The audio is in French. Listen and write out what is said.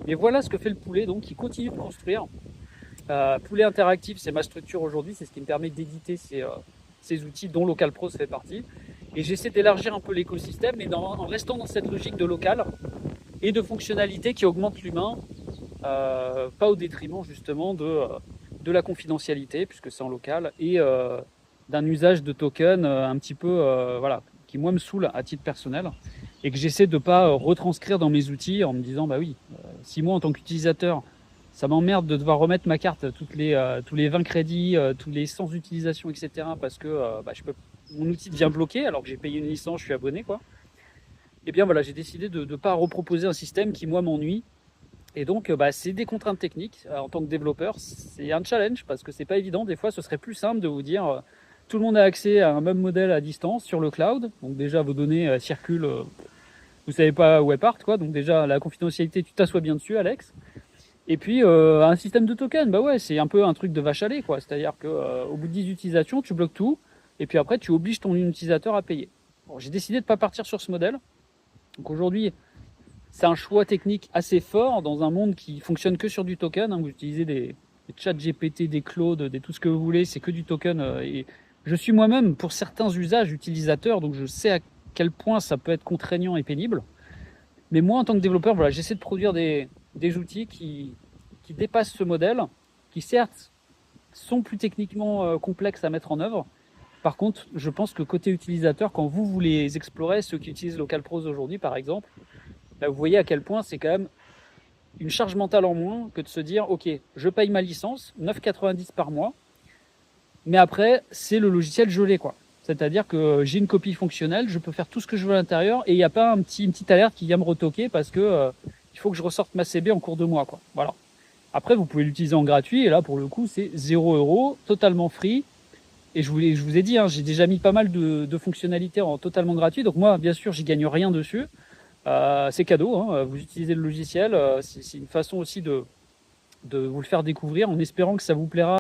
Mais voilà ce que fait le poulet, donc qui continue de construire. Poulet interactif, c'est ma structure aujourd'hui, c'est ce qui me permet d'éditer ces outils dont LocalPros fait partie. Et j'essaie d'élargir un peu l'écosystème, mais en restant dans cette logique de local et de fonctionnalité qui augmente l'humain, pas au détriment justement de la confidentialité, puisque c'est en local, et d'un usage de tokens un petit peu, voilà, qui moi me saoule à titre personnel, et que j'essaie de pas retranscrire dans mes outils en me disant, bah oui, si moi en tant qu'utilisateur, ça m'emmerde de devoir remettre ma carte tous les 20 crédits, tous les 100 utilisations, etc. Parce que bah, mon outil devient bloqué alors que j'ai payé une licence, je suis abonné, quoi. Et bien voilà, j'ai décidé de ne pas reproposer un système qui moi m'ennuie. Et donc bah, c'est des contraintes techniques. En tant que développeur, c'est un challenge parce que c'est pas évident. Des fois, ce serait plus simple de vous dire tout le monde a accès à un même modèle à distance sur le cloud. Donc déjà vos données circulent, vous savez pas où elles partent, quoi. Donc déjà la confidentialité, tu t'assois bien dessus, Alex. Et puis un système de token, bah ouais, c'est un peu un truc de vache à lait, quoi. C'est-à-dire que au bout de 10 utilisations, tu bloques tout, et puis après tu obliges ton utilisateur à payer. Bon, j'ai décidé de pas partir sur ce modèle. Donc aujourd'hui, c'est un choix technique assez fort dans un monde qui fonctionne que sur du token. Hein. Vous utilisez des chats GPT, des Claude, tout ce que vous voulez, c'est que du token. Et je suis moi-même, pour certains usages, utilisateur, donc je sais à quel point ça peut être contraignant et pénible. Mais moi, en tant que développeur, voilà, j'essaie de produire des outils qui dépassent ce modèle, qui certes sont plus techniquement complexes à mettre en œuvre. Par contre, je pense que côté utilisateur, quand vous les explorez, ceux qui utilisent LocalPros aujourd'hui par exemple, là, vous voyez à quel point c'est quand même une charge mentale en moins que de se dire ok, je paye ma licence, 9,90 par mois, mais après, c'est le logiciel gelé, quoi. C'est-à-dire que j'ai une copie fonctionnelle, je peux faire tout ce que je veux à l'intérieur et il n'y a pas une petite alerte qui vient me retoquer parce que il faut que je ressorte ma CB en cours de mois, quoi. Voilà. Après, vous pouvez l'utiliser en gratuit et là, pour le coup, c'est 0 €, totalement free. Et je vous ai dit, hein, j'ai déjà mis pas mal de fonctionnalités en totalement gratuit. Donc moi, bien sûr, j'y gagne rien dessus. C'est cadeau, hein, vous utilisez le logiciel. C'est une façon aussi de vous le faire découvrir en espérant que ça vous plaira.